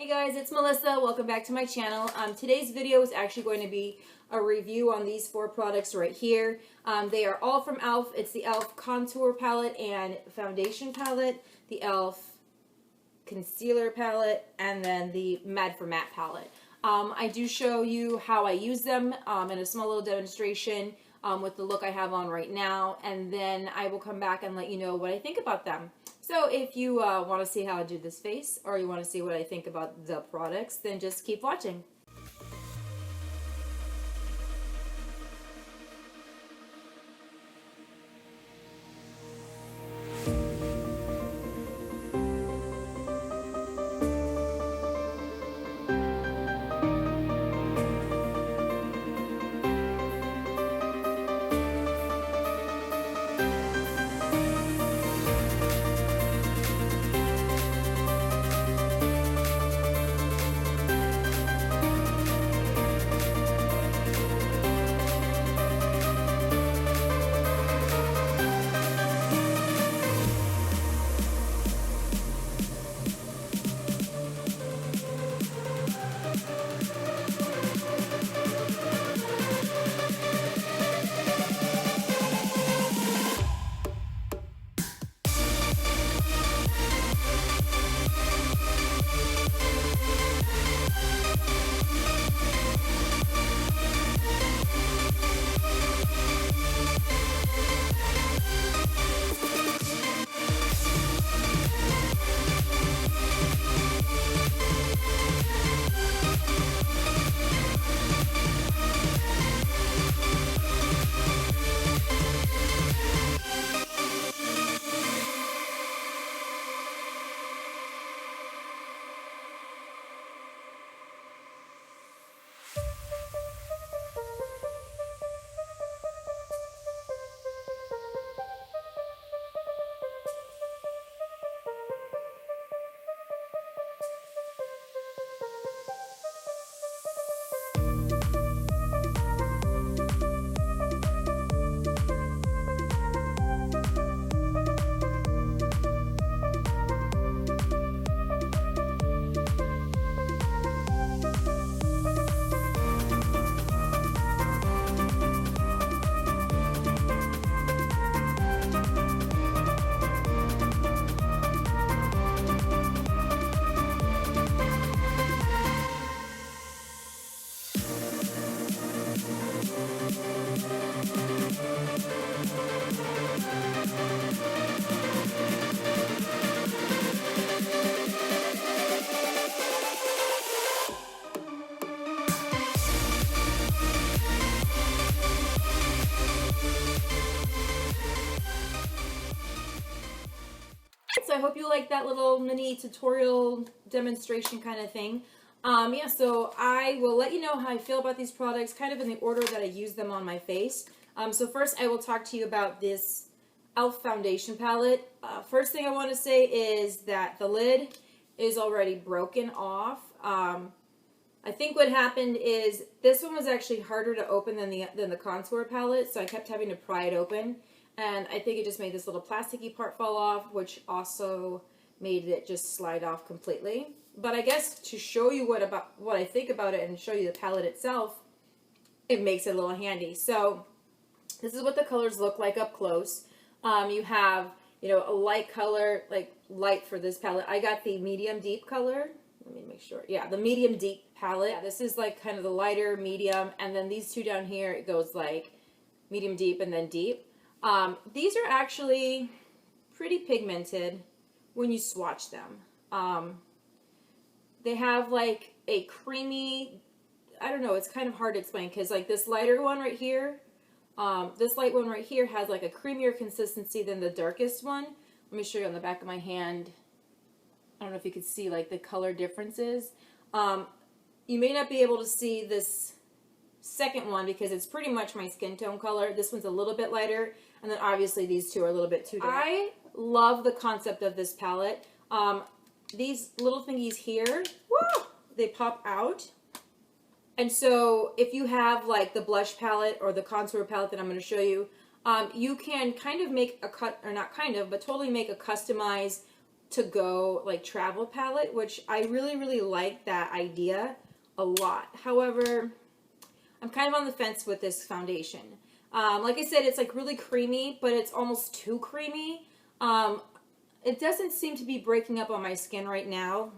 Hey guys, it's Melissa. Welcome back to my channel. Today's video is actually going to be a review on these four products right here. They are all from e.l.f. It's the e.l.f. Contour Palette and Foundation Palette, the e.l.f. Concealer Palette, and then the Matte for Matte Palette. I do show you how I use them in a small little demonstration with the look I have on right now, and then I will come back and let you know what I think about them. So if you want to see how I do this face, or you want to see what I think about the products, then just keep watching. So I hope you like that little mini tutorial demonstration kind of thing. Yeah, so I will let you know how I feel about these products kind of in the order that I use them on my face. So first I will talk to you about this e.l.f. foundation palette. First thing I want to say is that the lid is already broken off. I think what happened is this one was actually harder to open than the contour palette, so I kept having to pry it open. And I think it just made this little plasticky part fall off, which also made it just slide off completely. But I guess to show you what I think about it and show you the palette itself, it makes it a little handy. So this is what the colors look like up close. You have, a light color, like light for this palette. I got the medium deep color. Let me make sure. Yeah, the medium deep palette. Yeah, this is like kind of the lighter medium, and then these two down here, it goes like medium deep and then deep. These are actually pretty pigmented when you swatch them. They have like a creamy, I don't know, it's kind of hard to explain because like this lighter one right here, this light one right here has like a creamier consistency than the darkest one. Let me show you on the back of my hand. I don't know if you could see like the color differences. You may not be able to see this second one because it's pretty much my skin tone color. This one's a little bit lighter, and then obviously these two are a little bit too dark. I love the concept of this palette. These little thingies here, woo, they pop out. And so if you have like the blush palette or the contour palette that I'm going to show you, you can kind of make a cut, or not kind of, but totally make a customized to-go like travel palette, which I really, really like that idea a lot. However, I'm kind of on the fence with this foundation. Like I said, it's like really creamy, but it's almost too creamy. It doesn't seem to be breaking up on my skin right now,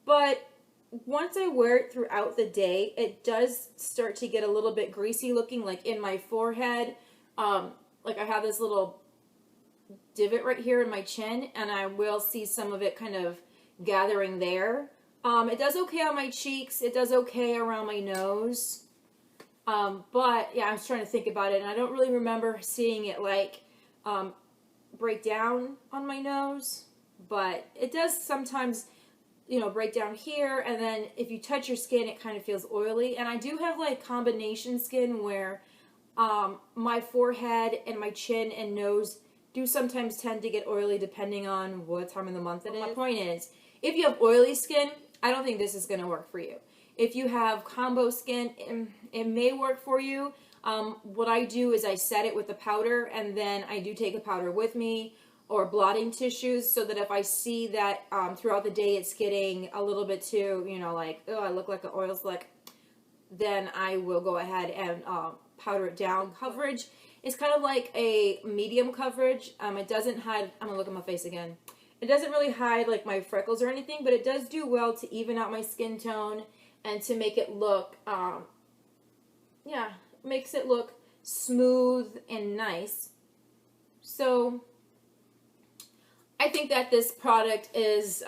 but once I wear it throughout the day, it does start to get a little bit greasy looking, like in my forehead. Like I have this little divot right here in my chin, and I will see some of it kind of gathering there. It does okay on my cheeks. It does okay around my nose. But yeah, I was trying to think about it, and I don't really remember seeing it like break down on my nose, but it does sometimes, you know, break down here, and then if you touch your skin, it kind of feels oily. And I do have like combination skin where my forehead and my chin and nose do sometimes tend to get oily depending on what time of the month it is. My point is, if you have oily skin, I don't think this is going to work for you. If you have combo skin, it may work for you. What I do is I set it with the powder, and then I do take a powder with me or blotting tissues, so that if I see that throughout the day it's getting a little bit too, you know, like, oh, I look like an oil slick, then I will go ahead and powder it down. Coverage is kind of like a medium coverage. It doesn't hide, I'm gonna look at my face again. It doesn't really hide like my freckles or anything, but it does do well to even out my skin tone and to make it look, yeah, makes it look smooth and nice. So I think that this product is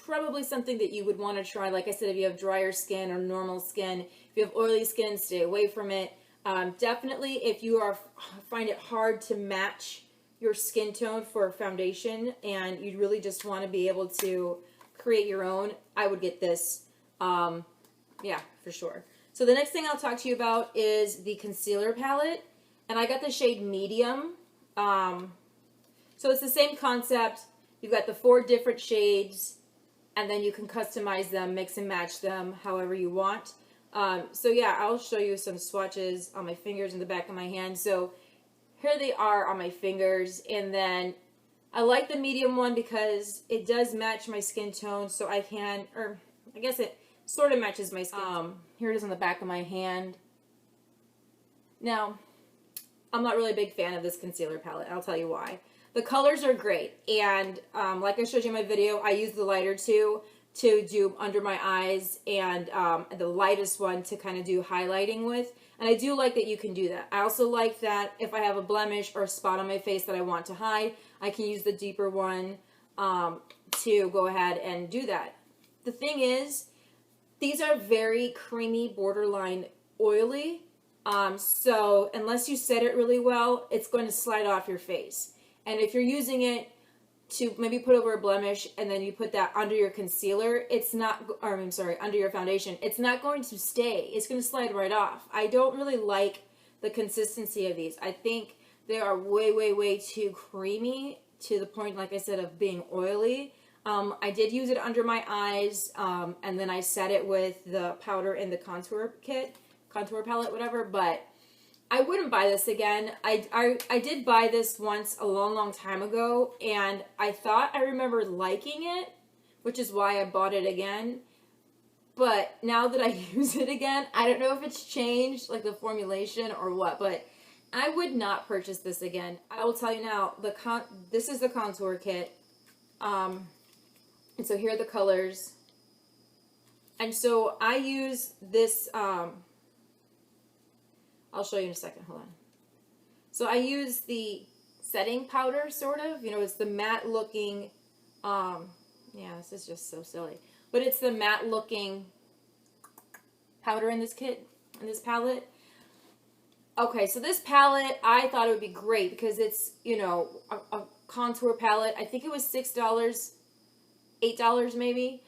probably something that you would want to try. Like I said, if you have drier skin or normal skin, if you have oily skin, stay away from it. Definitely, if you find it hard to match your skin tone for foundation and you really just want to be able to create your own, I would get this. Yeah, for sure. So the next thing I'll talk to you about is the concealer palette, and I got the shade Medium. So it's the same concept. You've got the 4 different shades, and then you can customize them, mix and match them however you want. So yeah, I'll show you some swatches on my fingers and the back of my hand. So here they are on my fingers, and then I like the medium one because it does match my skin tone, so I can, or I guess it sort of matches my skin. Here it is on the back of my hand. Now, I'm not really a big fan of this concealer palette. I'll tell you why. The colors are great, and like I showed you in my video, I use the lighter two to do under my eyes, and the lightest one to kind of do highlighting with. And I do like that you can do that. I also like that if I have a blemish or a spot on my face that I want to hide, I can use the deeper one to go ahead and do that. The thing is, these are very creamy, borderline oily. So unless you set it really well, it's going to slide off your face. And if you're using it to maybe put over a blemish and then you put that under your concealer, it's not, or I'm sorry, under your foundation, it's not going to stay. It's going to slide right off. I don't really like the consistency of these. I think they are way, way, way too creamy to the point, like I said, of being oily. I did use it under my eyes, and then I set it with the powder in the contour palette, whatever, but I wouldn't buy this again. I did buy this once a long, long time ago, and I thought I remember liking it, which is why I bought it again. But now that I use it again, I don't know if it's changed, like the formulation or what, but I would not purchase this again. I will tell you now, this is the contour kit. And so here are the colors. And so I use this, I'll show you in a second, hold on. So I use the setting powder, sort of. You know, it's the matte looking, yeah, this is just so silly. But it's the matte looking powder in this kit, in this palette. Okay, so this palette, I thought it would be great because it's, you know, a contour palette. I think it was $6, $8 maybe.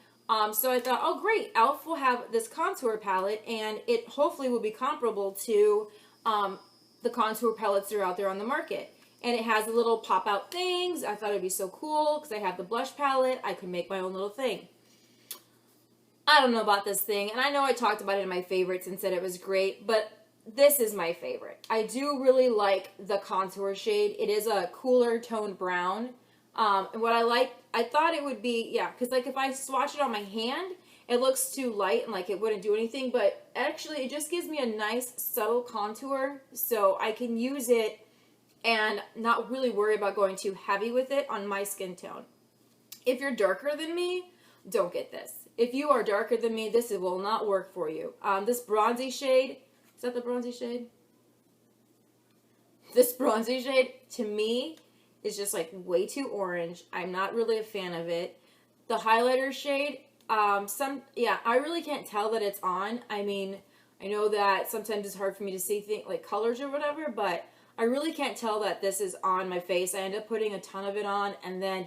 So I thought, oh great, e.l.f. will have this contour palette, and it hopefully will be comparable to the contour palettes that are out there on the market. And it has the little pop-out things. I thought it'd be so cool because I have the blush palette. I could make my own little thing. I don't know about this thing, and I know I talked about it in my favorites and said it was great, but this is my favorite. I do really like the contour shade. It is a cooler toned brown. And what I thought it would be, yeah, because like if I swatch it on my hand, it looks too light and like it wouldn't do anything, but actually it just gives me a nice subtle contour, so I can use it and not really worry about going too heavy with it on my skin tone. If you're darker than me, don't get this. If you are darker than me, this will not work for you. This bronzy shade, is that the bronzy shade? This bronzy shade, to me, is just like way too orange. I'm not really a fan of it. The highlighter shade, I really can't tell that it's on. I mean, I know that sometimes it's hard for me to see things like colors or whatever, but I really can't tell that this is on my face. I end up putting a ton of it on, and then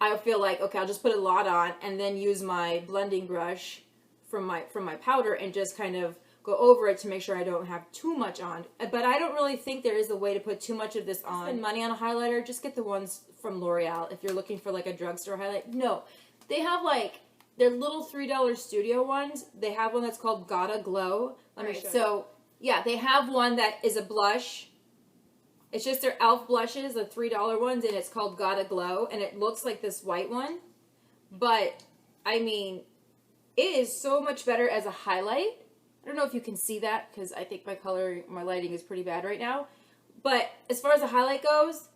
I feel like, okay, I'll just put a lot on and then use my blending brush from my powder and just kind of go over it to make sure I don't have too much on. But I don't really think there is a way to put too much of this on. Spend money on a highlighter, just get the ones from L'Oreal if you're looking for like a drugstore highlight. No, they have like their little $3 studio ones. They have one that's called Gotta Glow. Let me show you. So yeah, they have one that is a blush. It's just their e.l.f. blushes, the $3 ones, and it's called Gotta Glow, and it looks like this white one. But, I mean, it is so much better as a highlight. I don't know if you can see that, because I think my lighting is pretty bad right now. But as far as the highlight goes,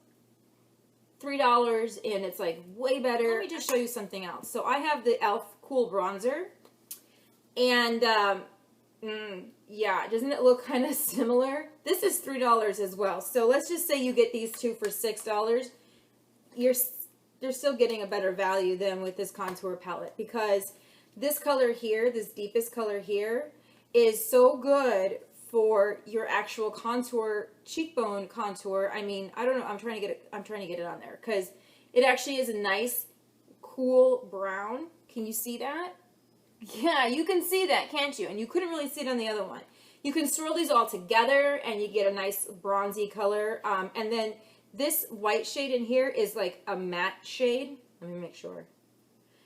$3, and it's like way better. Let me just show you something else. So I have the e.l.f. Cool Bronzer, and yeah, doesn't it look kind of similar? This is $3 as well. So let's just say you get these two for $6. You're still getting a better value than with this contour palette, because this color here, this deepest color here, is so good for your actual contour, cheekbone contour. I mean, I don't know. I'm trying to get it on there because it actually is a nice, cool brown. Can you see that? Yeah, you can see that, can't you? And you couldn't really see it on the other one. You can swirl these all together and you get a nice bronzy color. And then this white shade in here is like a matte shade. Let me make sure.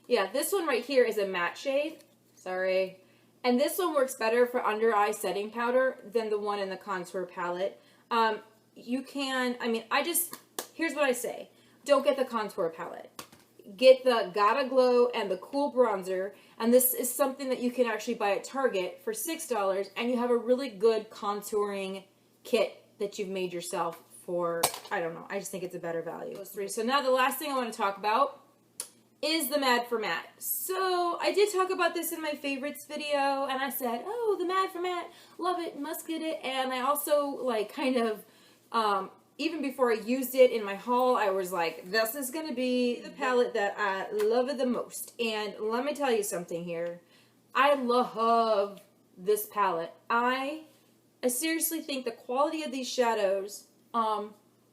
Yeah, this one right here is a matte shade. Sorry. And this one works better for under eye setting powder than the one in the contour palette. You can, I mean, here's what I say. Don't get the contour palette. Get the Gotta Glow and the Cool Bronzer, and this is something that you can actually buy at Target for $6, and you have a really good contouring kit that you've made yourself for, I don't know, I just think it's a better value. Those three. So now the last thing I want to talk about is the Mad for Matte. So I did talk about this in my favorites video, and I said, oh, the Mad for Matte, love it, must get it, and I also like kind of, even before I used it in my haul, I was like, this is going to be the palette that I love it the most. And let me tell you something here. I love this palette. I seriously think the quality of these shadows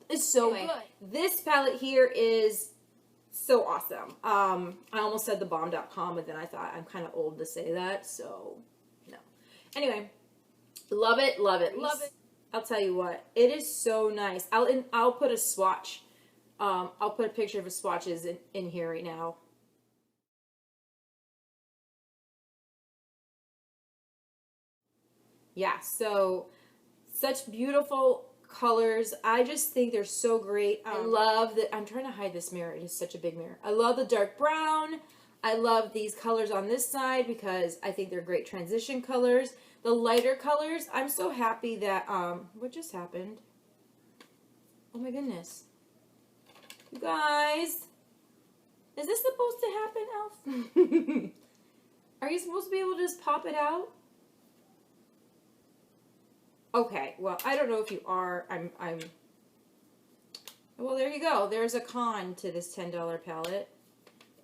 is so good. This palette here is so awesome. I almost said thebomb.com, but then I thought I'm kind of old to say that, so no. Anyway, love it, love it, love it. I'll tell you what, it is so nice. I'll put a swatch. I'll put a picture of the swatches in here right now. Yeah, so such beautiful colors. I just think they're so great. I love that. I'm trying to hide this mirror. It is such a big mirror. I love the dark brown. I love these colors on this side because I think they're great transition colors. The lighter colors, I'm so happy that, what just happened? Oh my goodness. You guys, is this supposed to happen, e.l.f.? Are you supposed to be able to just pop it out? Okay, well, I don't know if you are. Well, there you go. There's a con to this $10 palette.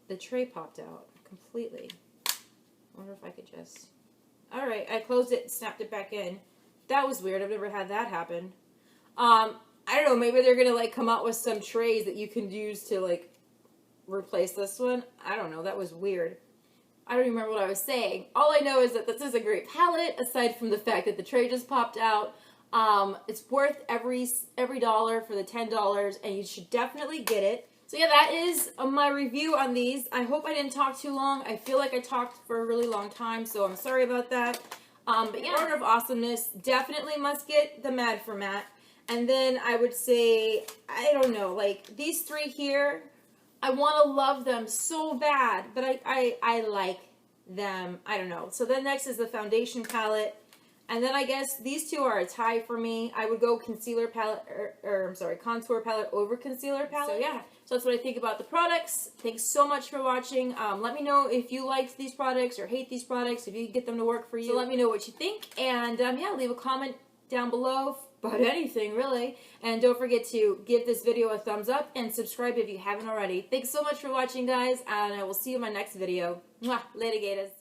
The tray popped out completely. I wonder if I could just... All right, I closed it and snapped it back in. That was weird. I've never had that happen. I don't know. Maybe they're going to, like, come out with some trays that you can use to, like, replace this one. I don't know. That was weird. I don't even remember what I was saying. All I know is that this is a great palette, aside from the fact that the tray just popped out. It's worth every dollar for the $10, and you should definitely get it. So yeah, that is my review on these. I hope I didn't talk too long. I feel like I talked for a really long time, so I'm sorry about that. But yeah, order of awesomeness, definitely must get the Mad for Matte. And then I would say, I don't know, like these three here I want to love them so bad, but I like them. I don't know. So then next is the foundation palette. And then I guess these two are a tie for me. I would go concealer palette, I'm sorry, contour palette over concealer palette. So yeah, so that's what I think about the products. Thanks so much for watching. Let me know if you liked these products or hate these products, if you can get them to work for you. So let me know what you think. And yeah, leave a comment down below about anything, really. And don't forget to give this video a thumbs up and subscribe if you haven't already. Thanks so much for watching, guys, and I will see you in my next video. Mwah! Later, gators.